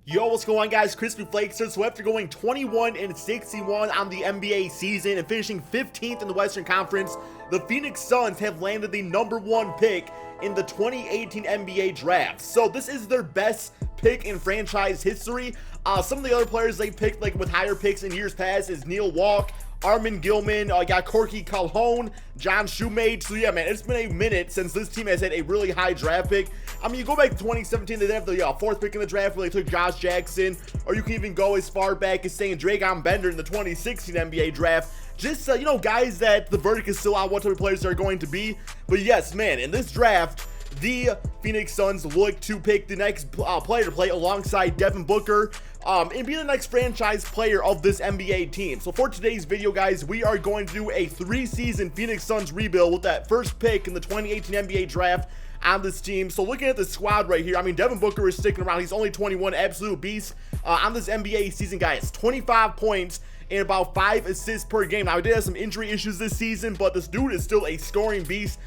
Yo, what's going on, guys? KrispyFlakes here. So after going 21-61 on the NBA season and finishing 15th in the Western Conference, the Phoenix Suns have landed the #1 pick in the 2018 NBA draft. So this is their best pick in franchise history. Some of the other players they picked like with higher picks in years past is Neil Walk, Armin Gilman, got Corky Calhoun, John Shoemate. So yeah, man, it's been a minute since this team has had a really high draft pick. I mean, you go back to 2017, they did have the 4th pick in the draft where they took Josh Jackson, or you can even go as far back as saying Dragan Bender in the 2016 NBA draft. Just, you know, guys that the verdict is still on what type of players they're going to be. But yes, man, in this draft, the Phoenix Suns look to pick the next player to play alongside Devin Booker and be the next franchise player of this NBA team. So for today's video, guys, we are going to do a 3-season Phoenix Suns rebuild with that first pick in the 2018 NBA draft on this team. So looking at the squad right here, I mean, Devin Booker is sticking around. He's only 21, absolute beast on this NBA season, guys. 25 points and about 5 assists per game. Now, he did have some injury issues this season, but this dude is still a scoring beast.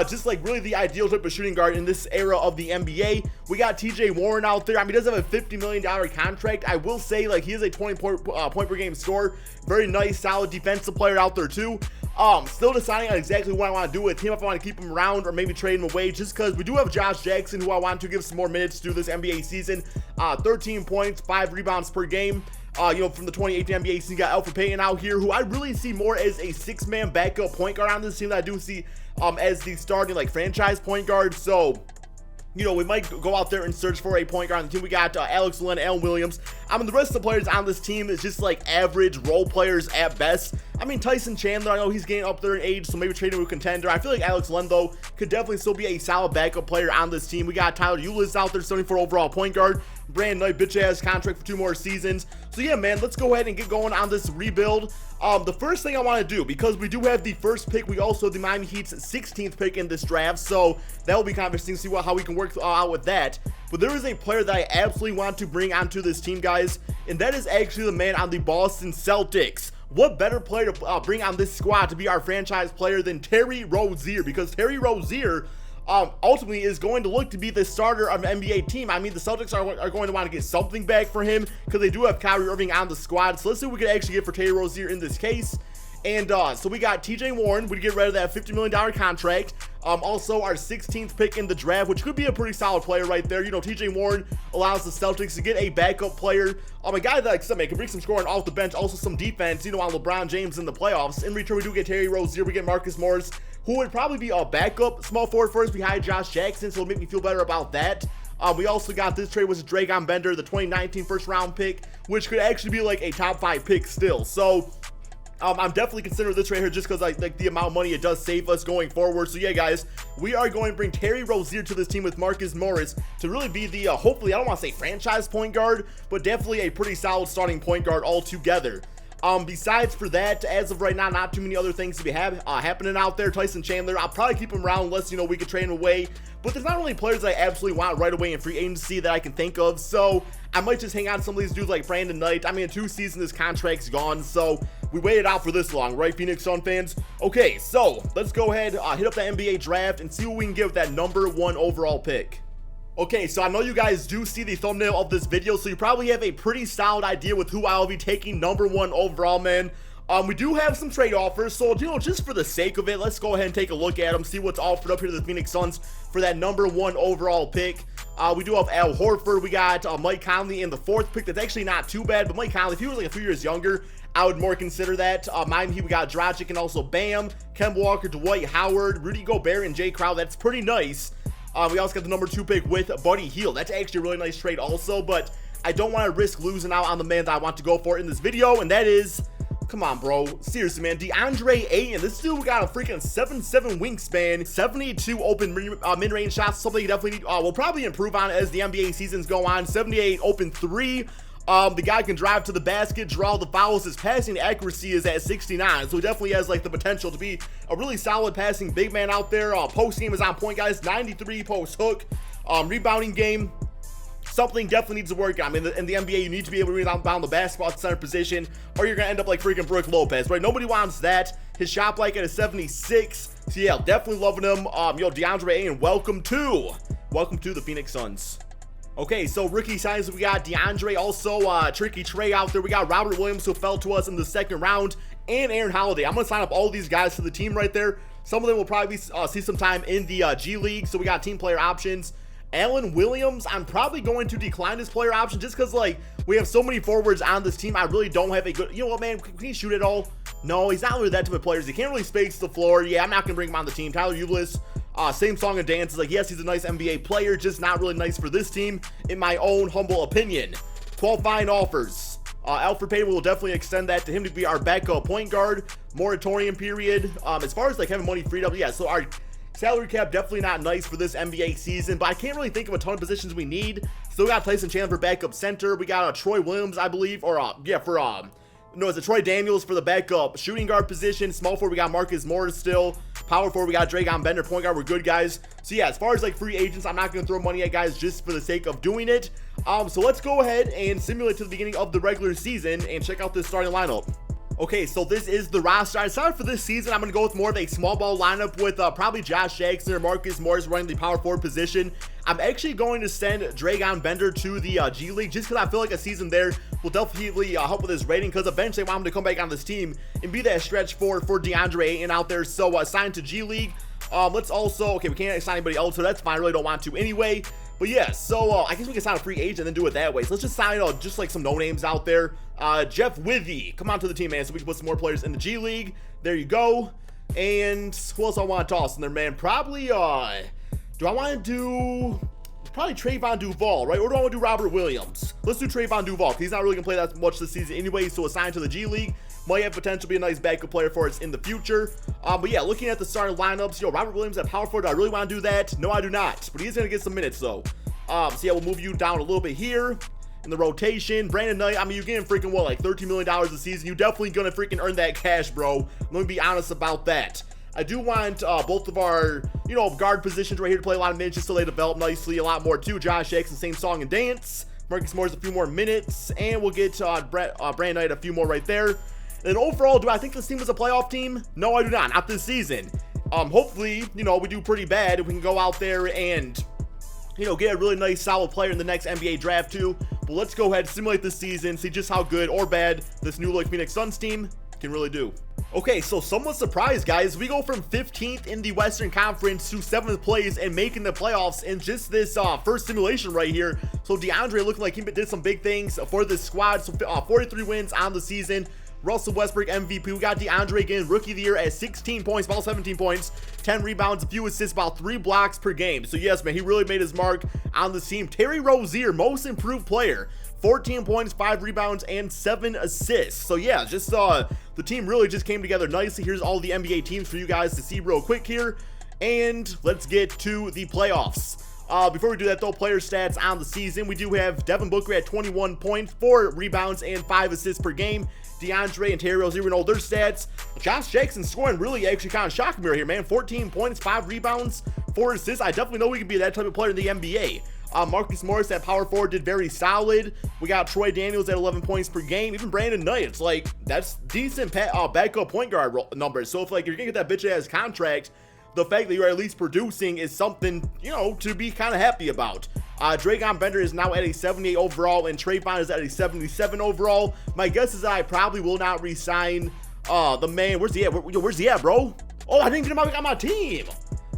Just like really the ideal type of shooting guard in this era of the NBA. We got TJ Warren out there. I mean, he does have a $50 million contract. I will say, like, he is a 20 point per game scorer. Very nice, solid defensive player out there too. Still deciding on exactly what I want to do with him, if I want to keep him around or maybe trade him away, just because we do have Josh Jackson, who I want to give some more minutes to this NBA season. 13 points, 5 rebounds per game. You know, from the 2018 NBA season, got Elfrid Payton out here, who I really see more as a 6-man backup point guard on this team that I do see as the starting like franchise point guard. So, you know, we might go out there and search for a point guard on the team. We got Alex Len, Allen Williams. I mean, the rest of the players on this team is just like average role players at best. I mean, Tyson Chandler, I know he's getting up there in age, so maybe trading with a contender. I feel like Alex Len, though, could definitely still be a solid backup player on this team. We got Tyler Ulis out there, 74 overall point guard. Brand Knight, bitch-ass contract for 2 more seasons. So yeah, man, let's go ahead and get going on this rebuild. The first thing I want to do, because we do have the first pick, we also have the Miami Heat's 16th pick in this draft, so that will be kind of interesting to see how we can work out with that. But there is a player that I absolutely want to bring onto this team, guys, and that is actually the man on the Boston Celtics. What better player to bring on this squad to be our franchise player than Terry Rozier? Because Terry Rozier ultimately is going to look to be the starter of an NBA team. I mean, the Celtics are going to want to get something back for him because they do have Kyrie Irving on the squad. So let's see what we can actually get for Terry Rozier in this case. And so we got TJ Warren. We get rid of that $50 million contract. Also our 16th pick in the draft, which could be a pretty solid player right there. You know, TJ Warren allows the Celtics to get a backup player. A guy that, like I said, man, can bring some scoring off the bench, also some defense, you know, on LeBron James in the playoffs. In return, we do get Terry Rozier. We get Marcus Morris, who would probably be a backup small forward first behind Josh Jackson, so it'll make me feel better about that. We also got this trade with Dragan Bender, the 2019 first round pick, which could actually be like a top 5 pick still. So I'm definitely considering this right here just because like the amount of money it does save us going forward. So yeah, guys, we are going to bring Terry Rozier to this team with Marcus Morris to really be the hopefully, I don't want to say franchise point guard, but definitely a pretty solid starting point guard altogether. Besides for that, as of right now, not too many other things to be happening out there. Tyson Chandler, I'll probably keep him around unless, you know, we could trade him away. But there's not really players that I absolutely want right away in free agency that I can think of. So I might just hang on to some of these dudes like Brandon Knight. I mean, in 2 seasons, his contract's gone. So we waited out for this long, right, Phoenix Sun fans? Okay, so let's go ahead, hit up the NBA draft and see what we can get with that #1 overall pick. Okay, so I know you guys do see the thumbnail of this video, so you probably have a pretty solid idea with who I'll be taking #1 overall, man. We do have some trade offers, so, you know, just for the sake of it, let's go ahead and take a look at them, see what's offered up here to the Phoenix Suns for that #1 overall pick. We do have Al Horford. We got Mike Conley in the 4th pick. That's actually not too bad, but Mike Conley, if he was like a few years younger, I would more consider that. Miami, we got Dragic and also Bam, Kemba Walker, Dwight Howard, Rudy Gobert, and Jay Crowder. That's pretty nice. We also got the #2 pick with Buddy Hield. That's actually a really nice trade also, but I don't want to risk losing out on the man that I want to go for in this video, and that is, come on, bro. Seriously, man. Deandre Ayton. This dude got a freaking 7'7" wingspan, 72 open mid-range shots, something you definitely need, will probably improve on as the NBA seasons go on. 78 open 3. The guy can drive to the basket, draw the fouls. His passing accuracy is at 69, so he definitely has like the potential to be a really solid passing big man out there. Post game is on point, guys. 93 post hook. Rebounding game, something definitely needs to work on. In the NBA, you need to be able to rebound the basketball at center position, or you're gonna end up like freaking Brook Lopez, right? Nobody wants that. His shot like at a 76. So yeah, definitely loving him. Yo, Deandre Ayton, welcome to the Phoenix Suns. Okay, so rookie signings, we got Deandre, also Tricky Trey out there. We got Robert Williams, who fell to us in the second round, and Aaron Holiday. I'm going to sign up all these guys to the team right there. Some of them will probably see some time in the G League, so we got team player options. Allen Williams, I'm probably going to decline his player option just because, like, we have so many forwards on this team. I really don't have a good, you know what, man, can he shoot it all? No, he's not really that type of player. He can't really space the floor. Yeah, I'm not going to bring him on the team. Tyler Ulis, same song and dance. Is like, yes, he's a nice NBA player, just not really nice for this team, in my own humble opinion. Qualifying offers. Alfred Payton will definitely extend that to him to be our backup point guard. Moratorium period. As far as like having money freed up, yeah, so our salary cap definitely not nice for this NBA season, but I can't really think of a ton of positions we need. Still got Tyson Chandler backup center. We got Troy Williams, I believe, or no, is it Troy Daniels for the backup shooting guard position? Small forward, we got Marcus Morris still. Power forward, we got Dragon Bender. Point guard, we're good, guys. So yeah, as far as like free agents, I'm not going to throw money at guys just for the sake of doing it. So let's go ahead and simulate to the beginning of the regular season and check out this starting lineup. Okay, so this is the roster. I decided for this season, I'm going to go with more of a small ball lineup with probably Josh Jackson or Marcus Morris running the power forward position. I'm actually going to send Dragon Bender to the G League just because I feel like a season there will definitely help with his rating, because eventually I want him to come back on this team and be that stretch for Deandre Ayton out there. So signed to G League. Let's also, okay, we can't sign anybody else, so that's fine. I really don't want to anyway. But yeah, so I guess we can sign a free agent and then do it that way. So let's just sign just like some no names out there. Jeff Withy, come on to the team, man, so we can put some more players in the G League. There you go. And who else I want to toss in there, man? Probably do I want to do probably Trayvon Duval, right? Or do I want to do Robert Williams? Let's do Trayvon Duval, because he's not really gonna play that much this season anyway. So assigned to the G League, might have potential to be a nice backup player for us in the future. But yeah, looking at the starting lineups, Robert Williams at power forward, do I really want to do that? No, I do not, but he's gonna get some minutes though. So yeah, we'll move you down a little bit here in the rotation. Brandon Knight, I mean, you're getting freaking what, like $13 million a season. You're definitely gonna freaking earn that cash, bro. Let me be honest about that. I do want both of our, guard positions right here to play a lot of minutes just so they develop nicely a lot more too. Josh Jackson, same song and dance. Marcus Morris, a few more minutes, and we'll get Brandon Knight a few more right there. And then overall, do I think this team is a playoff team? No, I do not. Not this season. Hopefully, we do pretty bad if we can go out there and, get a really nice, solid player in the next NBA draft too. But let's go ahead, simulate this season, see just how good or bad this new look Phoenix Suns team can really do. Okay, so somewhat surprised, guys. We go from 15th in the Western Conference to 7th place and making the playoffs in just this first simulation right here. So Deandre looking like he did some big things for this squad. So 43 wins on the season. Russell Westbrook MVP. We got Deandre again, rookie of the year at 16 points, about 17 points, 10 rebounds, a few assists, about 3 blocks per game. So yes, man, he really made his mark on this team. Terry Rozier, most improved player, 14 points, 5 rebounds, and 7 assists. So yeah, just the team really just came together nicely. Here's all the NBA teams for you guys to see real quick here. And let's get to the playoffs. Before we do that though, player stats on the season, we do have Devin Booker at 21 points, 4 rebounds, and 5 assists per game. Deandre and Terry Rozier, know their stats. Josh Jackson scoring really actually kind of shocked me right here, man. 14 points, 5 rebounds, 4 assists. I definitely know we could be that type of player in the NBA. Marcus Morris at power forward did very solid. We got Troy Daniels at 11 points per game. Even Brandon Knight, it's like, that's decent backup point guard numbers. So if like you're gonna get that bitch ass contract, the fact that you're at least producing is something, to be kind of happy about. Dragon Bender is now at a 78 overall, and Trayvon is at a 77 overall. My guess is that I probably will not re-sign the man. Where's he at? Where's he at, bro? Oh, I didn't get him on my team.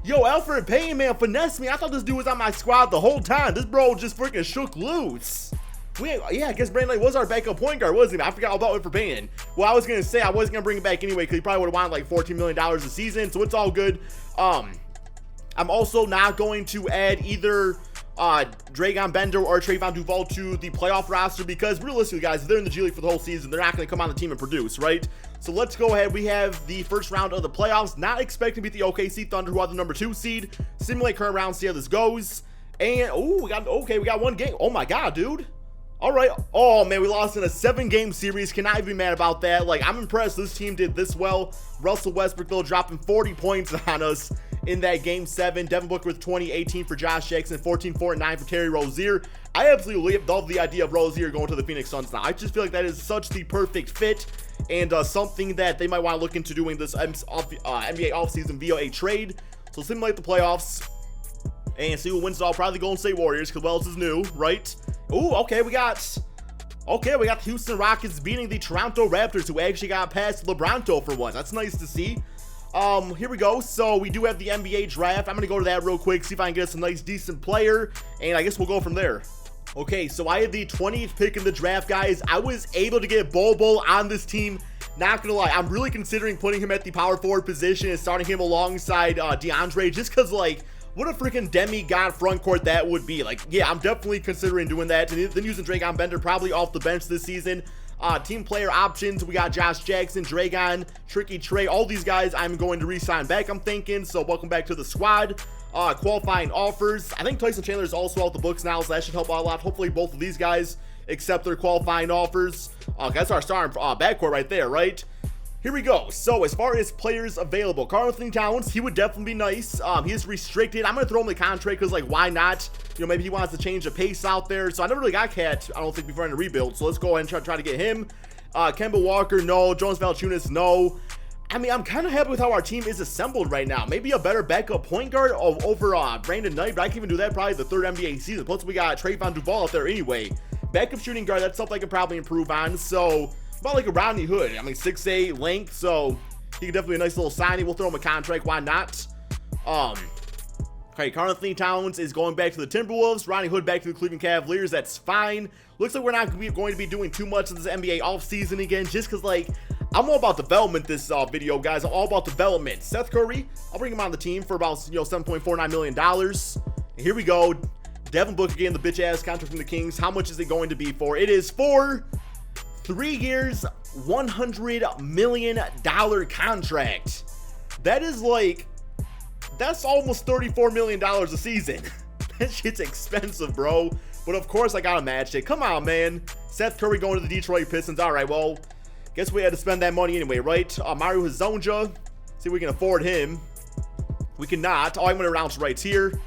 Yo, Alfred Payton, man, finesse me. I thought this dude was on my squad the whole time. This bro just freaking shook loose. Yeah, I guess Brandon Knight was our backup point guard, wasn't he? I forgot all about Alfred Payton. Well, I was going to say I wasn't going to bring it back anyway because he probably would have wanted like $14 million a season, so it's all good. I'm also not going to add either Dragon Bender or Trayvon Duval to the playoff roster because realistically, guys, if they're in the G League for the whole season, they're not going to come on the team and produce, right? So let's go ahead. We have the first round of the playoffs. Not expecting to beat the OKC Thunder, who are the number 2 seed. Simulate current round, see how this goes. And we got one game. Oh my god, dude. All right. Oh man, we lost in a 7-game series. Cannot even be mad about that. Like, I'm impressed this team did this well. Russell Westbrook though dropping 40 points on us in that game 7. Devin Booker with 20, 18 for Josh Jackson, 14, 4, and 9 for Terry Rozier. I absolutely love the idea of Rozier going to the Phoenix Suns now. I just feel like that is such the perfect fit and something that they might want to look into doing this NBA offseason via a trade. So simulate the playoffs. And see who wins it all. Probably the Golden State Warriors, because Wells is new, right? Ooh, okay, we got the Houston Rockets beating the Toronto Raptors, who actually got past LeBronto for once. That's nice to see. Here we go. So we do have the NBA draft. I'm gonna go to that real quick, see if I can get us a nice decent player, and I guess we'll go from there. Okay, so I had the 20th pick in the draft, guys. I was able to get Bol on this team. Not gonna lie, I'm really considering putting him at the power forward position and starting him alongside Deandre, just because, like, what a freaking demigod front court that would be. Like, yeah, I'm definitely considering doing that. And then using Dragon Bender probably off the bench this season. Team player options, we got Josh Jackson, Dragon, Tricky Trey, all these guys I'm going to re-sign back, I'm thinking. So welcome back to the squad. Qualifying offers, I think Tyson Chandler is also out the books now, so that should help out a lot. Hopefully both of these guys accept their qualifying offers. That's our starting backcourt right there, right? Here we go. So as far as players available, Karl-Anthony Towns, he would definitely be nice. He is restricted. I'm gonna throw him the contract because, like, why not? You know, maybe he wants to change the pace out there. So I never really got Cat, I don't think, before in the rebuild. So let's go ahead and try to get him. Kemba Walker, no. Jonas Valanciunas, no. I mean, I'm kind of happy with how our team is assembled right now. Maybe a better backup point guard over Brandon Knight, but I can even do that probably the third NBA season. Plus, we got Trayvon Duval out there anyway. Backup shooting guard, that's something I could probably improve on. So about like a Rodney Hood. I mean, 6'8", length, so he could definitely be a nice little signing. We'll throw him a contract, why not? Okay, Karl-Anthony Towns is going back to the Timberwolves. Rodney Hood back to the Cleveland Cavaliers. That's fine. Looks like we're not going to be doing too much of this NBA offseason again, just because, like, I'm all about development this video, guys. I'm all about development. Seth Curry, I'll bring him on the team for about, $7.49 million. And here we go. Devin Booker getting the bitch-ass contract from the Kings. How much is it going to be for? It is for 3 years, $100 million contract. That is like, that's almost $34 million a season. That shit's expensive, bro. But of course I gotta match it. Come on, man. Seth Curry going to the Detroit Pistons. All right, well, guess we had to spend that money anyway, right? Mario Hezonja, see if we can afford him. We cannot. Oh, I'm gonna round rights here.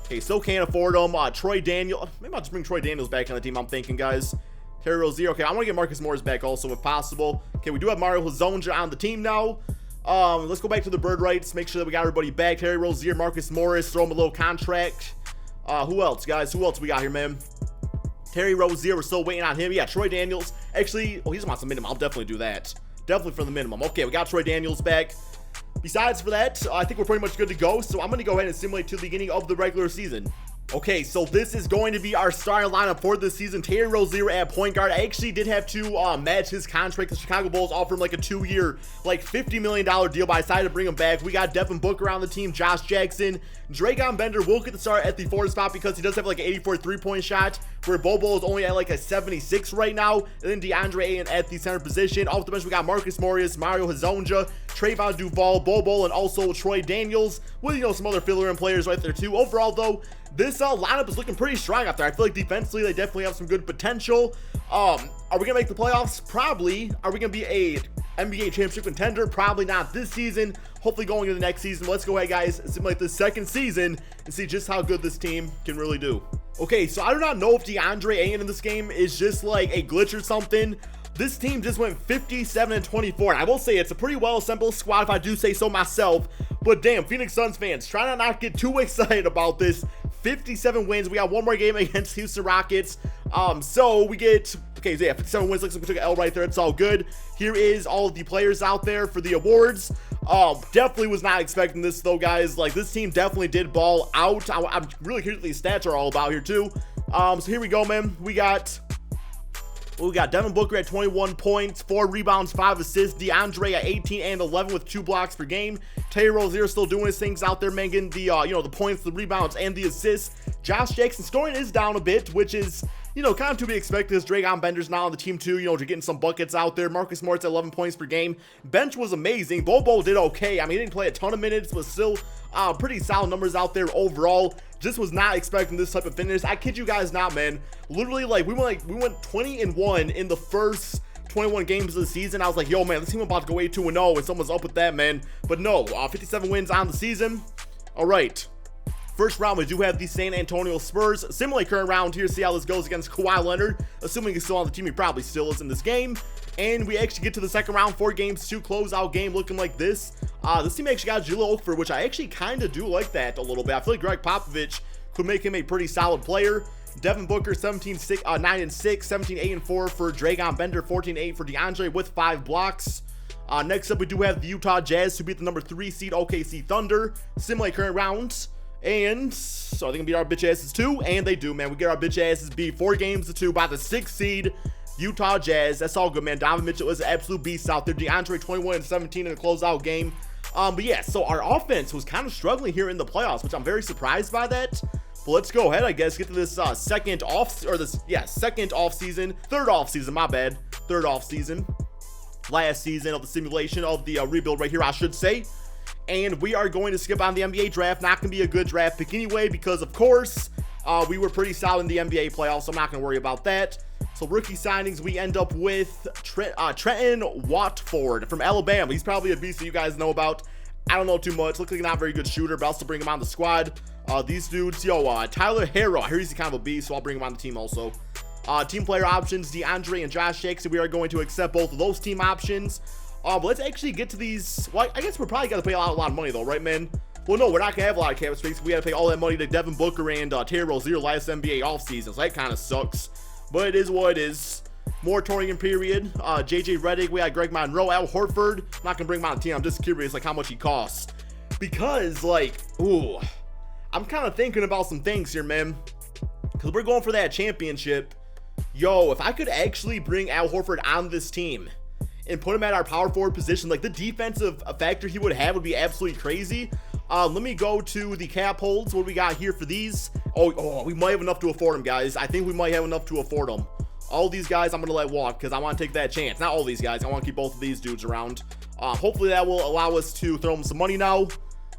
Okay, still can't afford him. Troy Daniels. Maybe I'll just bring Troy Daniels back on the team, I'm thinking, guys. Terry Rozier. Okay, I want to get Marcus Morris back also if possible. Okay, we do have Mario Hezonja on the team now. Let's go back to the bird rights. Make sure that we got everybody back. Terry Rozier, Marcus Morris. Throw him a little contract. Who else, guys? Who else we got here, man? Terry Rozier. We're still waiting on him. Yeah, Troy Daniels. Actually, oh, he's on some minimum. I'll definitely do that. Definitely for the minimum. Okay, we got Troy Daniels back. Besides for that, I think we're pretty much good to go. So I'm going to go ahead and simulate to the beginning of the regular season. Okay, so this is going to be our starting lineup for this season. Terry Rozier at point guard. I actually did have to match his contract. The Chicago Bulls offered him like a 2-year, like $50 million deal, but I decided to bring him back. We got Devin Booker on the team, Josh Jackson. Dragon Bender will get the start at the 4 spot because he does have like an 84 3-point shot, where Bobo is only at like a 76 right now. And then Deandre Ayton at the center position. Off the bench, we got Marcus Morris, Mario Hezonja, Trayvon Duval, Bobo, and also Troy Daniels, with, some other filler-in players right there too. Overall, though, this lineup is looking pretty strong out there. I feel like defensively, they definitely have some good potential. Are we going to make the playoffs? Probably. Are we going to be a NBA championship contender? Probably not this season. Hopefully going into the next season. Let's go ahead, guys, and simulate the second season and see just how good this team can really do. Okay, so I do not know if Deandre Ayton in this game is just like a glitch or something. This team just went 57-24. And I will say it's a pretty well-assembled squad, if I do say so myself. But damn, Phoenix Suns fans, try to not get too excited about this. 57 wins. We got one more game against Houston Rockets. So we get, okay, so yeah, 57 wins. Looks like we took an L right there. It's all good. Here is all of the players out there for the awards. Definitely was not expecting this though, guys. Like, this team definitely did ball out. I'm really curious what these stats are all about here too. So here we go, man. We got Devin Booker at 21 points, 4 rebounds, 5 assists. Deandre at 18 and 11 with 2 blocks per game. Terry Rozier still doing his things out there, man, getting the, the points, the rebounds, and the assists. Josh Jackson scoring is down a bit, which is, kind of to be expected, as Dragon Bender's now on the team too, to getting some buckets out there. Marcus Morris at 11 points per game. Bench was amazing. Bobo did okay. I mean, he didn't play a ton of minutes, but still pretty solid numbers out there overall. Just was not expecting this type of finish. I kid you guys not, man. Literally, like, we went 20-1 in the first 21 games of the season. I was like, yo, man, this team about to go 8-2-0, and someone's up with that, man. But no, 57 wins on the season. All right. First round, we do have the San Antonio Spurs. Similarly, current round here, see how this goes against Kawhi Leonard. Assuming he's still on the team, he probably still is in this game. And we actually get to the second round, 4 games, 2 closeout game looking like this. This team actually got Jahlil Okafor, which I actually kind of do like that a little bit. I feel like Greg Popovich could make him a pretty solid player. Devin Booker, 9-6, 17-8-4 for Dragon Bender, 14-8 for Deandre with 5 blocks. Next up, we do have the Utah Jazz, who beat the number 3 seed OKC Thunder, simulate current rounds, and so they can beat our bitch asses too, and they do, man. We get our bitch asses beat 4 games to 2 by the 6th seed Utah Jazz. That's all good, man. Donovan Mitchell is an absolute beast out there. Deandre 21-17 in the closeout game. But yeah, so our offense was kind of struggling here in the playoffs, which I'm very surprised by that. But let's go ahead, I guess, get to this third off season, my bad. Third off season. Last season of the simulation of the rebuild right here, I should say. And we are going to skip on the NBA draft. Not going to be a good draft pick anyway, because of course, we were pretty solid in the NBA playoffs, so I'm not going to worry about that. So rookie signings, we end up with Trenton Watford from Alabama. He's probably a beast that you guys know about. I don't know too much. Looks like not a very good shooter, but I'll still bring him on the squad. These dudes, Tyler Harrow. I hear he's kind of a beast, so I'll bring him on the team also. Team player options, DeAndre and Josh Jackson. We are going to accept both of those team options. But let's actually get to these. Well, I guess we're probably going to pay a lot of money, though, right, man? Well, no, we're not going to have a lot of cap space. We got to pay all that money to Devin Booker and Terry Rozier last NBA offseason, so that kind of sucks. But it is what it is. Moratorium period. JJ Redick, we got Greg Monroe, Al Horford. I'm not going to bring him on the team. I'm just curious, like, how much he costs. Because, like, ooh, I'm kind of thinking about some things here, man. Because we're going for that championship. Yo, if I could actually bring Al Horford on this team and put him at our power forward position, like the defensive factor he would have would be absolutely crazy. Let me go to the cap holds. What do we got here for these? Oh, we might have enough to afford them, guys. I think we might have enough to afford them. All these guys I'm going to let walk because I want to take that chance. Not all these guys. I want to keep both of these dudes around. Hopefully that will allow us to throw them some money now.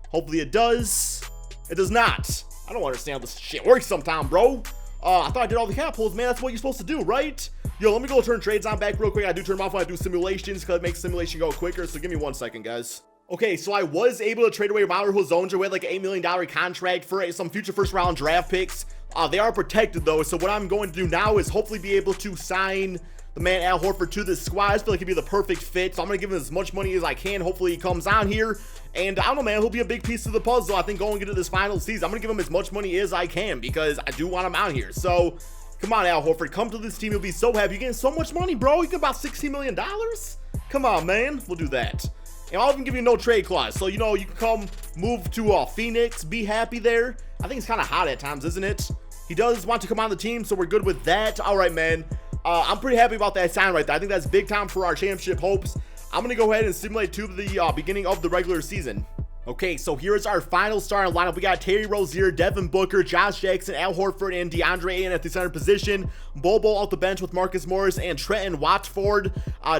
Hopefully it does. It does not. I don't understand how this shit works sometime, bro. I thought I did all the cap holds, man. That's what you're supposed to do, right? Yo, let me go turn trades on back real quick. I do turn them off when I do simulations because it makes simulation go quicker. So give me 1 second, guys. Okay, so I was able to trade away Ronald Hozonja with like an $8 million contract for some future first round draft picks. They are protected though. So what I'm going to do now is hopefully be able to sign the man Al Horford to this squad. I feel like he'd be the perfect fit. So I'm going to give him as much money as I can. Hopefully he comes on here. And I don't know, man, he'll be a big piece of the puzzle, I think, going into this final season. I'm going to give him as much money as I can because I do want him out here. So, come on, Al Horford. Come to this team. You'll be so happy. You're getting so much money, bro. You get about $16 million? Come on, man. We'll do that. And I'll even give you no trade clause. So, you know, you can come move to Phoenix. Be happy there. I think it's kind of hot at times, isn't it? He does want to come on the team, so we're good with that. All right, man. I'm pretty happy about that sign right there. I think that's big time for our championship hopes. I'm going to go ahead and simulate to the beginning of the regular season. Okay, so here's our final starting lineup. We got Terry Rozier, Devin Booker, Josh Jackson, Al Horford, and DeAndre Ayton at the center position. Bobo off the bench with Marcus Morris and Trenton Watford.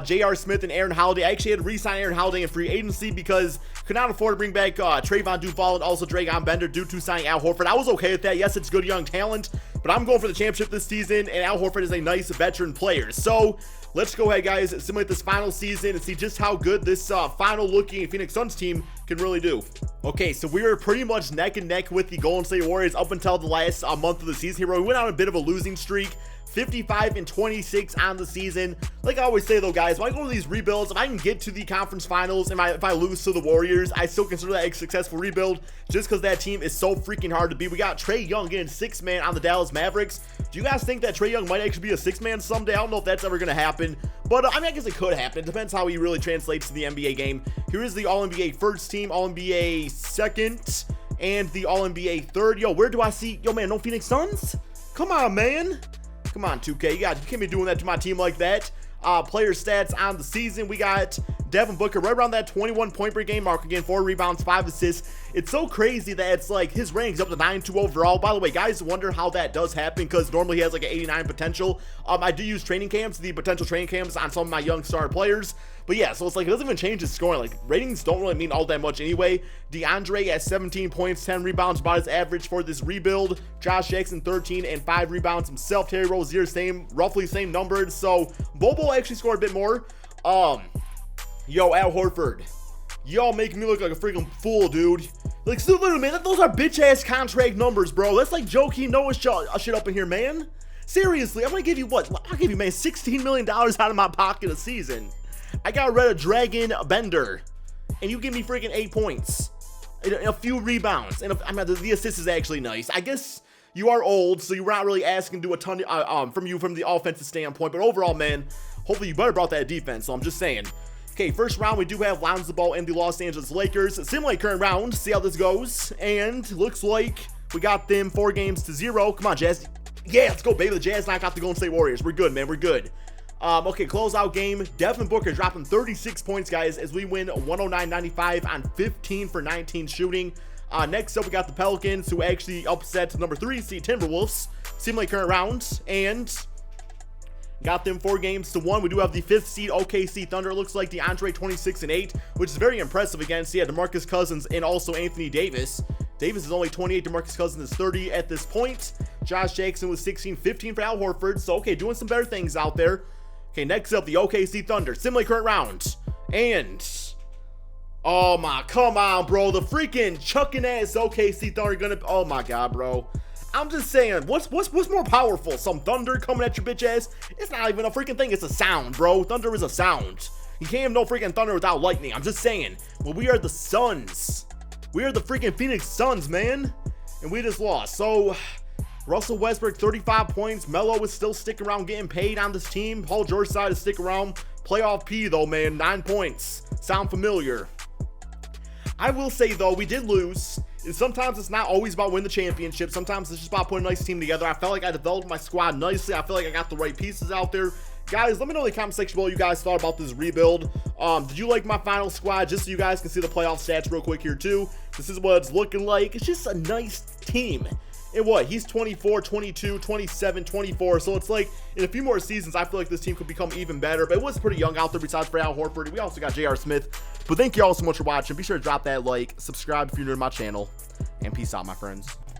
J.R. Smith and Aaron Holiday. I actually had to re-sign Aaron Holiday in free agency because could not afford to bring back Trayvon Duval and also Dragon Bender due to signing Al Horford. I was okay with that. Yes, it's good young talent, but I'm going for the championship this season, and Al Horford is a nice veteran player. So let's go ahead, guys, simulate this final season and see just how good this final-looking Phoenix Suns team can really do. Okay, so we were pretty much neck and neck with the Golden State Warriors up until the last month of the season here. We went on a bit of a losing streak. 55-26 on the season. Like I always say though, guys, when I go to these rebuilds, if I can get to the conference finals and if I lose to the Warriors, I still consider that a successful rebuild just because that team is so freaking hard to beat. We got Trae Young getting 6-man on the Dallas Mavericks. Do you guys think that Trae Young might actually be a 6-man someday? I don't know if that's ever going to happen, but I mean, I guess it could happen. It depends how he really translates to the NBA game. Here is the All-NBA first team, All-NBA second, and the All-NBA third. Yo, where do I see? Yo, man, no Phoenix Suns? Come on, man. Come on, 2K. You can't be doing that to my team like that. Player stats on the season. We got Devin Booker right around that 21 point per game mark. Again, 4 rebounds, 5 assists. It's so crazy that it's like his rank's up to 9-2 overall. By the way, guys wonder how that does happen because normally he has like an 89 potential. I do use training camps, the potential training camps on some of my young star players. But yeah, so it's like it doesn't even change his scoring. Like ratings don't really mean all that much anyway. DeAndre at 17 points, 10 rebounds, about his average for this rebuild. Josh Jackson 13 and 5 rebounds himself. Terry Rozier roughly same numbers. So Bobo actually scored a bit more. Yo, Al Horford, y'all making me look like a freaking fool, dude. Like, so literally, man, those are bitch-ass contract numbers, bro. That's like Joakim Noah shit up in here, man. Seriously, I'm gonna give you what? I'll give you, man, $16 million out of my pocket a season. I got rid of Dragon Bender, and you give me freaking 8 points, and a few rebounds, and I mean, the assist is actually nice. I guess You are old, so you're not really asking to do a ton from you from the offensive standpoint. But overall, man, hopefully you better brought that defense. So I'm just saying. Okay, first round, we do have Lonzo and the Los Angeles Lakers. Similar current round, see how this goes. And looks like we got them 4-0. Come on, Jazz. Yeah, let's go, baby. The Jazz knocked out the Golden State Warriors. We're good, man. We're good. Okay, closeout game. Devin Booker dropping 36 points, guys, as we win 109-95 on 15 for 19 shooting. Next up, we got the Pelicans, who actually upset the number 3 seed Timberwolves. Seemingly current round, and got them 4-1. We do have the 5th seed OKC Thunder. It looks like Deandre 26-8, which is very impressive against, yeah, DeMarcus Cousins and also Anthony Davis. Davis is only 28. DeMarcus Cousins is 30 at this point. Josh Jackson was 16-15 for Al Horford. So, okay, doing some better things out there. Okay, next up, the OKC Thunder. Similar current round. And oh my, come on, bro. The freaking chucking ass OKC Thunder gonna, oh my god, bro. I'm just saying, what's more powerful? Some thunder coming at your bitch ass? It's not even a freaking thing, it's a sound, bro. Thunder is a sound. You can't have no freaking thunder without lightning. I'm just saying. Well, we are the Suns. We are the freaking Phoenix Suns, man. And we just lost. So Russell Westbrook, 35 points. Melo is still sticking around getting paid on this team. Paul George decided to stick around. Playoff P, though, man. 9 points. Sound familiar? I will say, though, we did lose. Sometimes it's not always about winning the championship. Sometimes it's just about putting a nice team together. I felt like I developed my squad nicely. I feel like I got the right pieces out there. Guys, let me know in the comment section what you guys thought about this rebuild. Did you like my final squad? Just so you guys can see the playoff stats real quick here, too. This is what it's looking like. It's just a nice team. And what? He's 24, 22, 27, 24. So it's like in a few more seasons, I feel like this team could become even better. But it was pretty young out there besides for Al Horford. We also got J.R. Smith. But thank you all so much for watching. Be sure to drop that like, subscribe if you're new to my channel, and peace out, my friends.